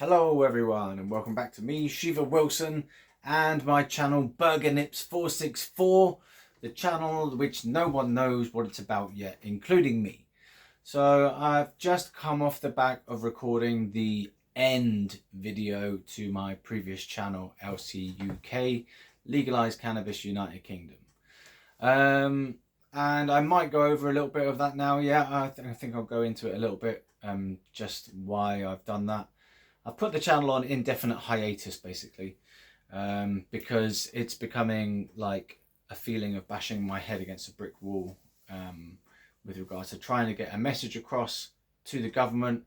Hello everyone and welcome back to me, Shiva Wilson, and my channel BurgerNips464, the channel which no one knows what it's about yet, including me. So I've just come off the back of recording the end video to my previous channel, LCUK, Legalised Cannabis United Kingdom. And I might go over a little bit of that now. Yeah, I think I'll go into it a little bit, just why I've done that. I've put the channel on indefinite hiatus basically, because it's becoming like a feeling of bashing my head against a brick wall, with regards to trying to get a message across to the government,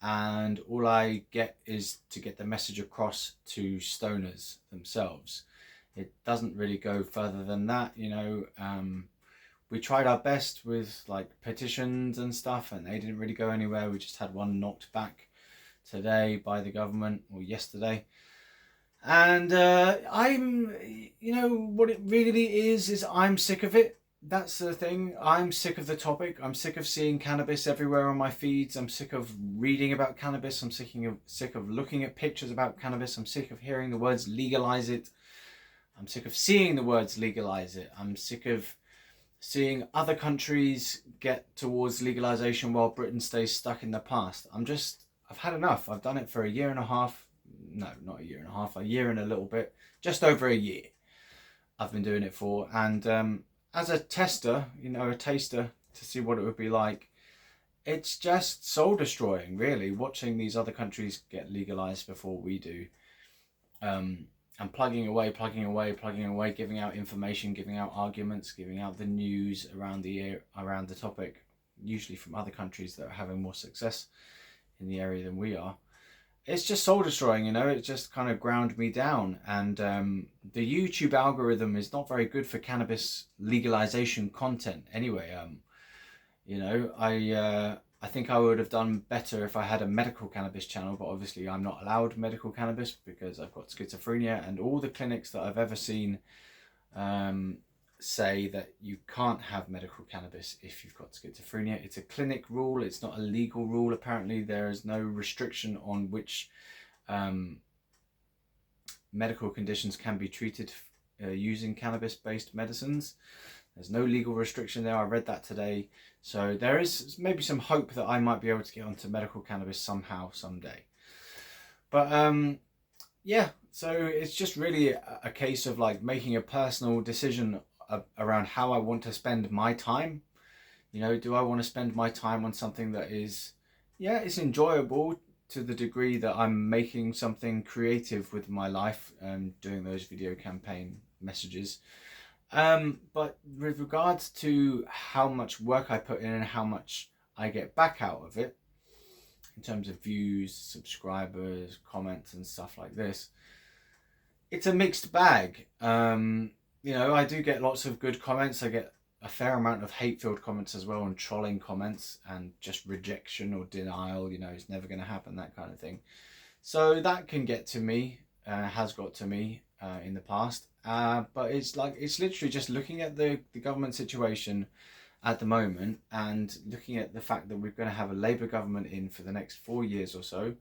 and all I get is to get the message across to stoners themselves. It doesn't really go further than that, you know. We tried our best with like petitions and stuff and they didn't really go anywhere. We just had one knocked back today by the government, or yesterday, and you know what it really is I'm sick of it. That's the thing. I'm sick of the topic. I'm sick of seeing cannabis everywhere on my feeds. I'm sick of reading about cannabis. I'm sick of looking at pictures about cannabis. I'm sick of hearing the words legalize it. I'm sick of seeing the words legalize it. I'm sick of seeing other countries get towards legalization while Britain stays stuck in the past. I've had enough. I've done it for a year and a half. No, not a year and a half. A year and a little bit. Just over a year I've been doing it for. And as a tester, you know, a taster, to see what it would be like, it's just soul destroying, really, watching these other countries get legalized before we do. And plugging away, giving out information, giving out arguments, giving out the news around the topic, usually from other countries that are having more success in the area than we are. It's just soul destroying, you know. It just kind of ground me down, and the YouTube algorithm is not very good for cannabis legalization content anyway. You know, I think I would have done better if I had a medical cannabis channel, but obviously I'm not allowed medical cannabis because I've got schizophrenia, and all the clinics that I've ever seen say that you can't have medical cannabis if you've got schizophrenia. It's a clinic rule. It's not a legal rule. Apparently there is no restriction on which medical conditions can be treated using cannabis based medicines. There's no legal restriction there. I read that today. So there is maybe some hope that I might be able to get onto medical cannabis somehow, someday. But yeah, so it's just really a case of like making a personal decision around how I want to spend my time. You know, do I want to spend my time on something that is, yeah, it's enjoyable to the degree that I'm making something creative with my life and doing those video campaign messages. But with regards to how much work I put in and how much I get back out of it, in terms of views, subscribers, comments and stuff like this, it's a mixed bag. You know, I do get lots of good comments. I get a fair amount of hate-filled comments as well, and trolling comments, and just rejection or denial, you know, it's never going to happen, that kind of thing. So that can get to me, has got to me in the past. But it's literally just looking at the government situation at the moment, and looking at the fact that we're going to have a Labour government in for the next 4 years or so.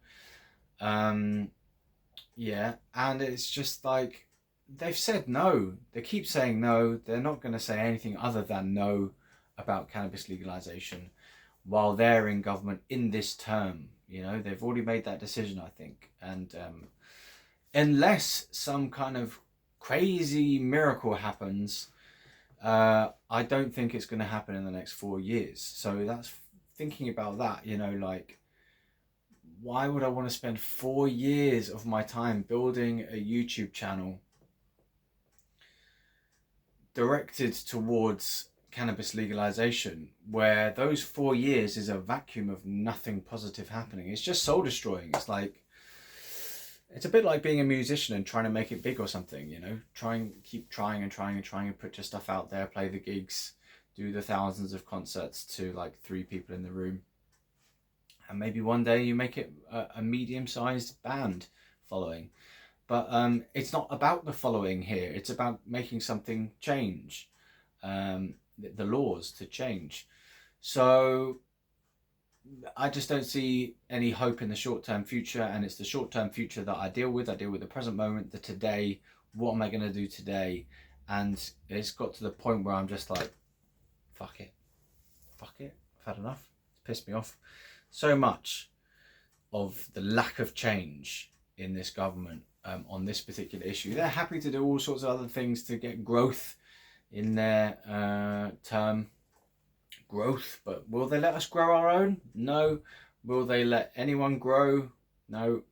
Yeah, and it's just like, they've said no. They keep saying no. They're not going to say anything other than no about cannabis legalization while they're in government in this term. You know, they've already made that decision, I think. And unless some kind of crazy miracle happens, I don't think it's going to happen in the next 4 years. So that's thinking about that, you know, like, why would I want to spend 4 years of my time building a YouTube channel directed towards cannabis legalization, where those 4 years is a vacuum of nothing positive happening? It's just soul destroying. It's like, it's a bit like being a musician and trying to make it big or something, you know, keep trying and put your stuff out there, play the gigs, do the thousands of concerts to like 3 people in the room, and maybe one day you make it a medium-sized band following. But it's not about the following here. It's about making something change, the laws to change. So I just don't see any hope in the short-term future, and it's the short-term future that I deal with. I deal with the present moment, the today. What am I going to do today? And it's got to the point where I'm just like, fuck it. I've had enough. It's pissed me off so much of the lack of change in this government on this particular issue. They're happy to do all sorts of other things to get growth in their term. Growth, but will they let us grow our own? No. Will they let anyone grow? No.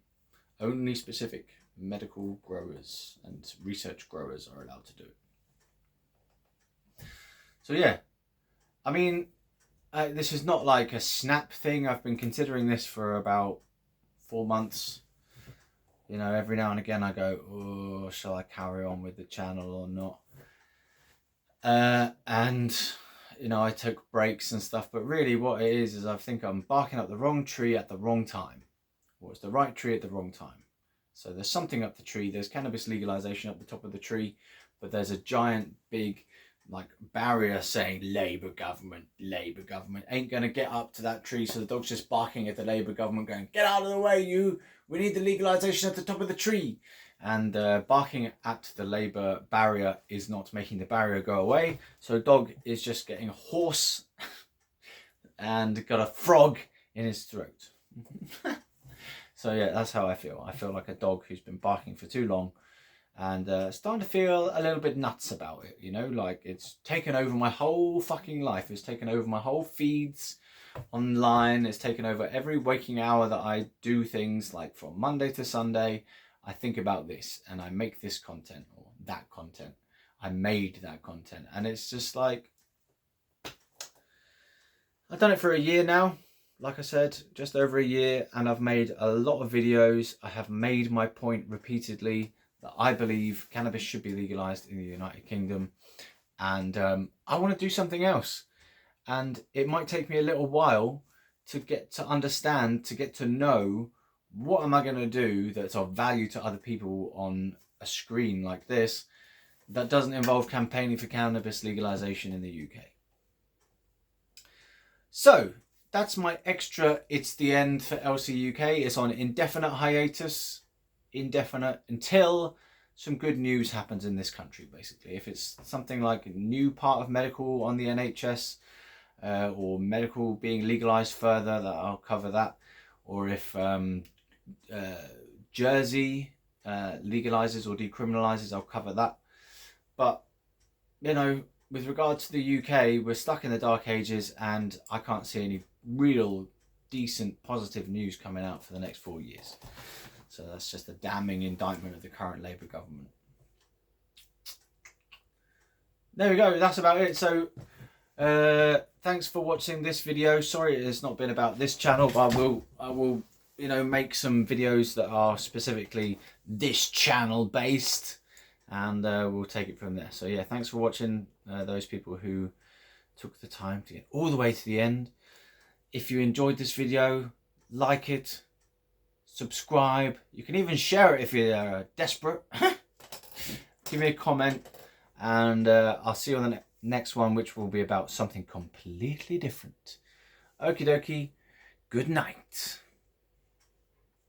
Only specific medical growers and research growers are allowed to do it. So yeah, I mean, this is not like a snap thing. I've been considering this for about 4 months. You know, every now and again I go, oh, shall I carry on with the channel or not? And you know, I took breaks and stuff, but really what it is I think I'm barking up the wrong tree at the wrong time. Or it's the right tree at the wrong time. So there's something up the tree. There's cannabis legalization up the top of the tree, but there's a giant big like barrier saying Labour government ain't going to get up to that tree. So the dog's just barking at the Labour government going, get out of the way, you. We need the legalization at the top of the tree. And barking at the Labour barrier is not making the barrier go away. So dog is just getting hoarse and got a frog in his throat. So yeah, that's how I feel. I feel like a dog who's been barking for too long and starting to feel a little bit nuts about it. You know, like it's taken over my whole fucking life. It's taken over my whole feeds online. It's taken over every waking hour that I do things, like from Monday to Sunday. I think about this and I make this content or that content. I made that content, and it's just like, I've done it for a year now. Like I said, just over a year, and I've made a lot of videos. I have made my point repeatedly that I believe cannabis should be legalized in the United Kingdom, and I want to do something else. And it might take me a little while to get to understand, to get to know, what am I going to do that's of value to other people on a screen like this that doesn't involve campaigning for cannabis legalization in the UK. So that's my extra It's the End for LCUK. It's on indefinite hiatus, indefinite until some good news happens in this country, basically. If it's something like a new part of medical on the NHS or medical being legalized further, that I'll cover that. Or if Jersey legalizes or decriminalizes, I'll cover that. But, you know, with regard to the UK, we're stuck in the dark ages, and I can't see any real decent positive news coming out for the next 4 years. So that's just a damning indictment of the current Labour government. There we go, that's about it. So thanks for watching this video. Sorry it's not been about this channel, but I will you know, make some videos that are specifically this channel based, and we'll take it from there. So yeah, thanks for watching, those people who took the time to get all the way to the end. If you enjoyed this video, like it, subscribe. You can even share it if you're desperate. Give me a comment, and I'll see you on the next one, which will be about something completely different. Okie dokie, good night.